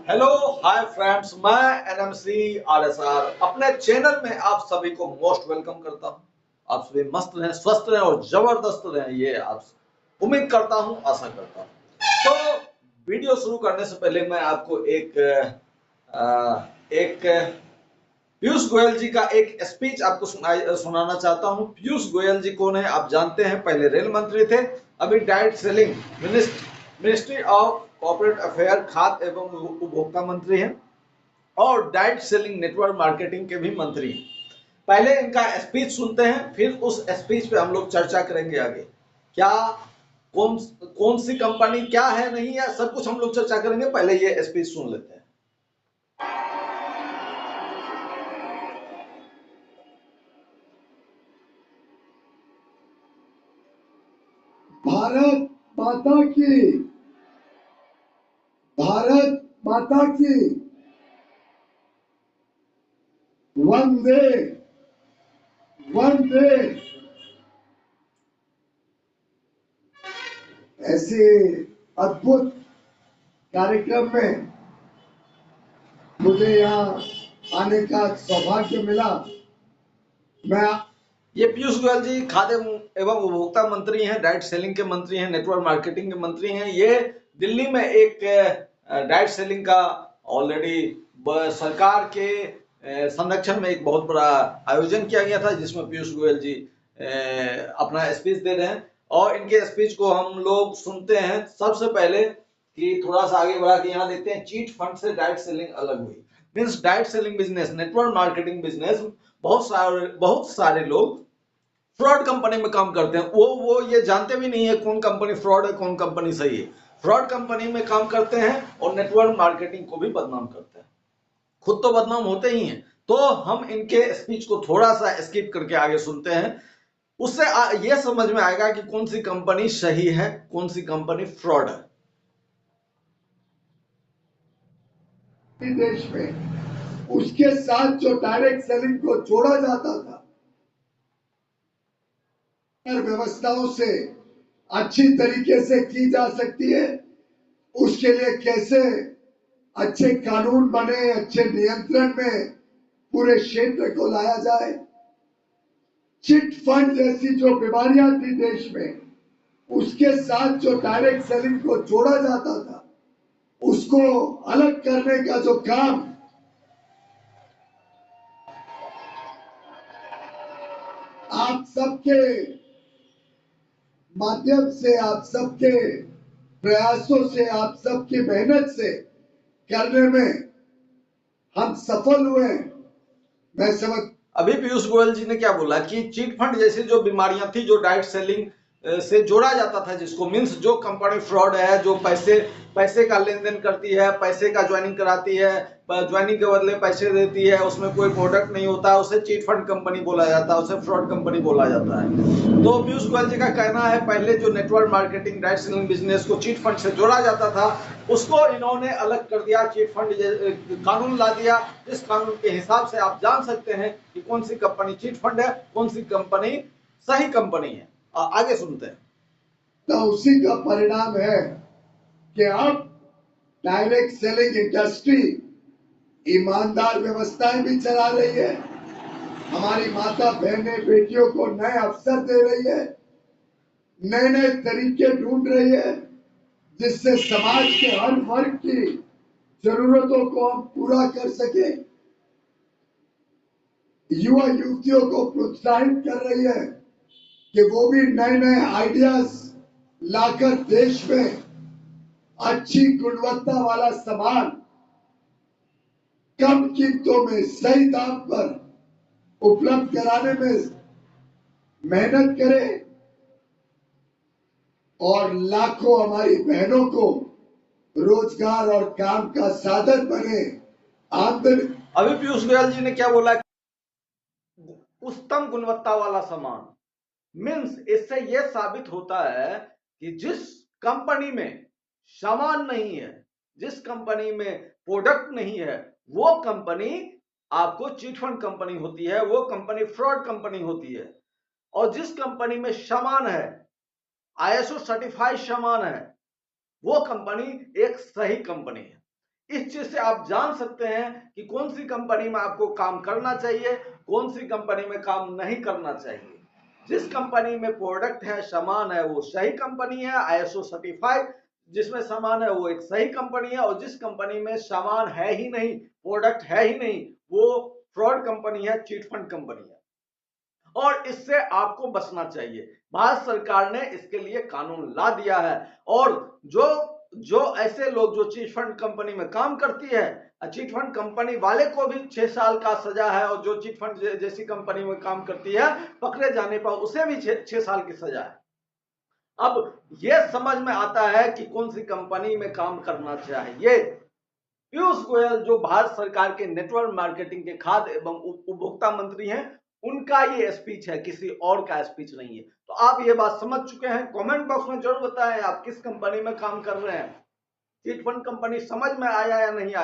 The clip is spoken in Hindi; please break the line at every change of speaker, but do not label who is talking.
हेलो हाय फ्रेंड्स, मैं एनएमसी आरएसआर अपने चैनल में आप सभी को मोस्ट वेलकम करता हूं। आप सभी मस्त रहें, स्वस्थ रहें और जबरदस्त रहें, ये आप उम्मीद करता हूं, आशा करता हूं। तो वीडियो शुरू करने से पहले मैं आपको एक पीयूष गोयल जी का एक स्पीच आपको सुनाना चाहता हूं। पीयूष गोयल जी कौन है आप जानते हैं? पहले रेल मंत्री थे, अभी direct selling ministry of corporate affair, खाद्य एवं उपभोक्ता मंत्री हैं और डायरेक्ट सेलिंग नेटवर्क मार्केटिंग के भी मंत्री हैं। पहले इनका स्पीच सुनते हैं, फिर उस स्पीच पे हम लोग चर्चा करेंगे आगे। क्या कौन कौन सी कंपनी क्या है नहीं है, सब कुछ हम लोग चर्चा करेंगे। पहले ये स्पीच सुन लेते हैं।
भारत माता की, भारत माता की, वंदे वंदे। ऐसे अद्भुत कार्यक्रम में मुझे यहाँ आने का सौभाग्य मिला।
ये पीयूष गोयल जी खाद्य एवं उपभोक्ता मंत्री हैं, डायरेक्ट सेलिंग के मंत्री हैं, नेटवर्क मार्केटिंग के मंत्री हैं। ये दिल्ली में एक डायरेक्ट सेलिंग का ऑलरेडी सरकार के संरक्षण में एक बहुत बड़ा आयोजन किया गया था, जिसमें पीयूष गोयल जी अपना स्पीच दे रहे हैं और इनके स्पीच को हम लोग सुनते हैं। सबसे पहले कि थोड़ा सा आगे बढ़ा के यहाँ देखते हैं, चीट फंड से डायरेक्ट सेलिंग अलग हुई। Means direct selling business, network marketing business, बहुत सारे लोग फ्रॉड कंपनी में काम करते हैं। वो ये जानते भी नहीं है कौन कंपनी फ्रॉड है, कौन कंपनी सही है। फ्रॉड कंपनी में काम करते हैं और नेटवर्क मार्केटिंग को भी बदनाम करते हैं, खुद तो बदनाम होते ही हैं। तो हम इनके स्पीच को थोड़ा सा स्किप करके आगे सुनते हैं, उससे यह समझ में आएगा कि कौन सी कंपनी सही है, कौन सी कंपनी फ्रॉड है।
देश में उसके साथ जो डायरेक्ट सेलिंग को जोड़ा जाता था, व्यवस्थाओं से अच्छी तरीके से की जा सकती है, उसके लिए कैसे अच्छे कानून बने, अच्छे नियंत्रण में पूरे क्षेत्र को लाया जाए। चिट फंड जैसी जो बीमारियां थी देश में, उसके साथ जो डायरेक्ट सेलिंग को जोड़ा जाता था, उसको अलग करने का जो काम आप सबके माध्यम से, आप सबके प्रयासों से, आप सबकी मेहनत से करने में हम सफल हुए। मैं समझ
अभी पीयूष गोयल जी ने क्या बोला कि चीट फंड जैसी जो बीमारियां थी, जो डायरेक्ट सेलिंग से जोड़ा जाता था, जिसको मीन्स जो कंपनी फ्रॉड है, जो पैसे का लेन देन करती है, पैसे का ज्वाइनिंग कराती है, ज्वाइनिंग के बदले पैसे देती है, उसमें कोई प्रोडक्ट नहीं होता, उसे चीट फंड कंपनी बोला जाता है, उसे फ्रॉड कंपनी बोला जाता है। तो पीयूष गोयल जी का कहना है, पहले जो network marketing direct selling business को चीट फंड से जोड़ा जाता था, उसको इन्होंने अलग कर दिया, चीट फंड कानून ला दिया, जिस कानून के हिसाब से आप जान सकते हैं कि कौन सी कंपनी चीट फंड है, कौन सी कंपनी सही कंपनी है। आगे सुनते हैं।
तो उसी का परिणाम है कि अब डायरेक्ट सेलिंग इंडस्ट्री ईमानदार व्यवस्थाएं भी चला रही है, हमारी माता बहनें बेटियों को नए अवसर दे रही है, नए नए तरीके ढूंढ रही है, जिससे समाज के हर वर्ग की जरूरतों को हम पूरा कर सके। युवा युवतियों को प्रोत्साहित कर रही है कि वो भी नए नए आइडियाज लाकर देश में अच्छी गुणवत्ता वाला सामान कम कीमतों में सही दाम पर उपलब्ध कराने में मेहनत करें और लाखों हमारी बहनों को रोजगार और काम का साधन बने, आमदनी।
अभी पीयूष गोयल जी ने क्या बोला? उत्तम गुणवत्ता वाला सामान। मीन्स इससे यह साबित होता है कि जिस कंपनी में सामान नहीं है, जिस कंपनी में प्रोडक्ट नहीं है, वो कंपनी आपको चिटफंड कंपनी होती है, वो कंपनी फ्रॉड कंपनी होती है। और जिस कंपनी में सामान है, आईएसओ सर्टिफाइड सामान है, वो कंपनी एक सही कंपनी है। इस चीज से आप जान सकते हैं कि कौन सी कंपनी में आपको काम करना चाहिए, कौन सी कंपनी में काम नहीं करना चाहिए। जिस कंपनी में प्रोडक्ट है, सामान है, वो सही कंपनी है, ISO सर्टिफाइड जिसमें सामान है वो एक सही कंपनी है, और जिस कंपनी में सामान है ही नहीं, प्रोडक्ट है ही नहीं, वो फ्रॉड कंपनी है, चीट फंड कंपनी है, और इससे आपको बचना चाहिए। भारत सरकार ने इसके लिए कानून ला दिया है, और जो जो ऐसे लोग जो चीट फंड कंपनी में काम करती है, चीट फंड कंपनी वाले को भी 6 साल का सजा है, और जो चीट फंड जैसी कंपनी में काम करती है पकड़े जाने पर उसे भी 6 साल की सजा है। अब यह समझ में आता है कि कौन सी कंपनी में काम करना चाहिए। पीयूष गोयल जो भारत सरकार के नेटवर्क मार्केटिंग के खाद्य एवं उपभोक्ता मंत्री हैं, उनका ये स्पीच है, किसी और का स्पीच नहीं है। तो आप ये बात समझ चुके हैं। कमेंट बॉक्स में जरूर बताएं आप किस कंपनी में काम कर रहे हैं, चिट फंड कंपनी समझ में आया या नहीं आया।